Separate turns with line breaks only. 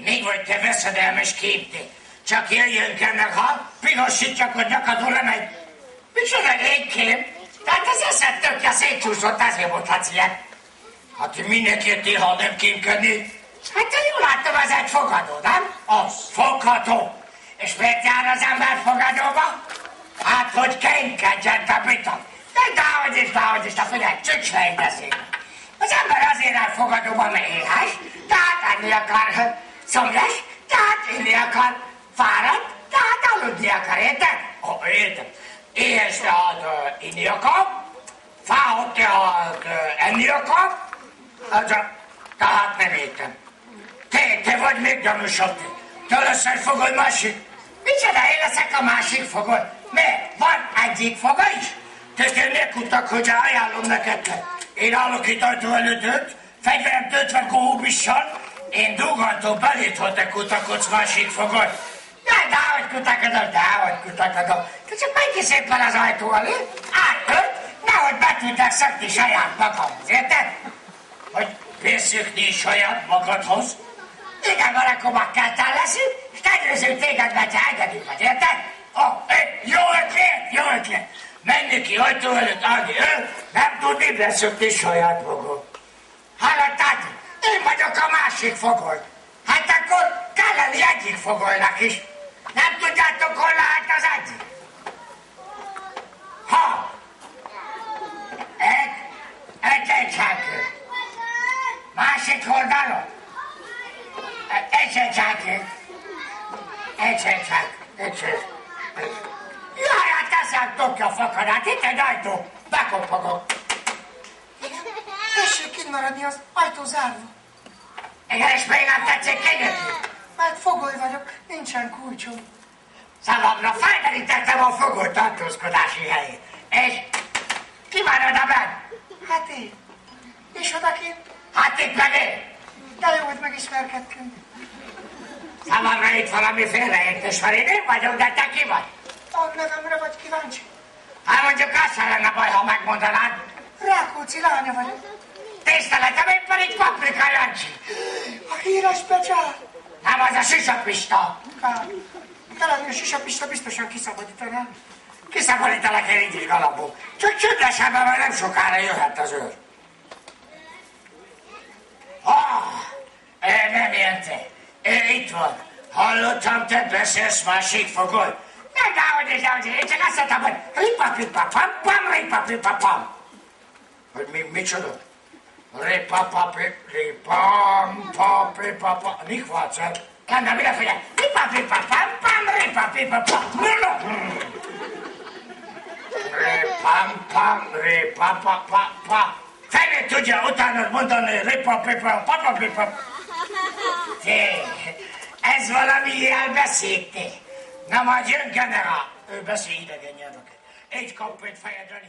Még vagy te veszedelmes képté. Csak jöjjön kell meg, ha pinosítjak, hogy nyakadon lemegy. Micsoda légkém? Tehát az eszed tökje szétcsúszott, ezért mondhatsz ilyet. Hát minek jöttél, ha nem kémkedni? Hát te jól láttam, ez egy fogadó, nem? Az fogható. És miért jár az ember fogadóba? Hát, hogy kémkedjen, te bitok. De dehogy is, te figyelj, csücslegy beszél. Az ember azért áll fogadóba, mert éhes, tehát enni akar szomjas, tehát inni akar fáradt, tehát aludni akar, érted? Értem. Éhes tehát inni akar, fáradt tehát enni akar, tehát nem értem. Te vagy még gyanúsabb. Te leszel fogoly másik. Micsoda, én leszek a másik fogoly? Miért? Van egyik foga is? Te ne kutak, hogy ajánlom neked. Én állok itt ajtó előtt, fegyverem töltve góbissal, én dugantó belét, hogy te kutakodsz másik fogoly. Dehogy kutakodom. Te csak menj szépen az ajtó elé, áttölt, nehogy be tudják szökni saját magamhoz, érted? Hogy beszökni saját magadhoz? Igen, van, akkor magkáltál leszünk, és tegyőzünk téged, mert te egyedül vagy, érted? Jó ötlet. Menni ki ajtó előtt, állni nem tudni beszökni saját magam. Hallottad? Én vagyok a másik fogoly. Hát akkor kell lenni egyik fogolynak is. Nem tudjátok, hol lehet az egyik? Ha! Egy senki. Másik oldalon? Egy senki. Jaj, hát teszem tokja fakadát, itt egy ajtó. Bekopogok.
Tessék kint maradni, az ajtó zárva.
Igen, és még nem tetszik kinyitni?
Mert fogoly vagyok, nincsen kulcsom.
Szavamra felderítettem a fogoly tartózkodási helyét. És ki van oda benn?
Hát én. És odakint?
Hát itt meg én.
De jó, hogy megismerkedtünk.
Szavamra itt valami félreértés van, én vagyok, de te ki vagy?
A nevemre vagy kíváncsi?
Hát mondjuk az sem lenne baj, ha megmondanád.
Rákóczi lánya vagyok.
Tiszteletem, éppen itt Paprika Jancsi.
A híres becsár.
Nem, az a sisapista.
Talán a sisapista biztosan kiszabadítaná.
Kiszabadítalak én így is galambó. Csak csündesebben, mert nem sokára jöhet az őr. Nem ilyen te. Itt van. Hallottam, te beszélsz másik fogoly. Dehogy, én csak azt mondtam, hogy ripapipapam. Hogy micsoda? Ripapipam. Nicht wahr, kann da wieder figyelj. Ripapipapam. Ripapapa. Fejlőtt tudja utána mondani ripapipapapapipap. Ez valami jelbeszéd. Na majd jön generál. Ő beszél idegen nyelveket. Egy kappét fejedre.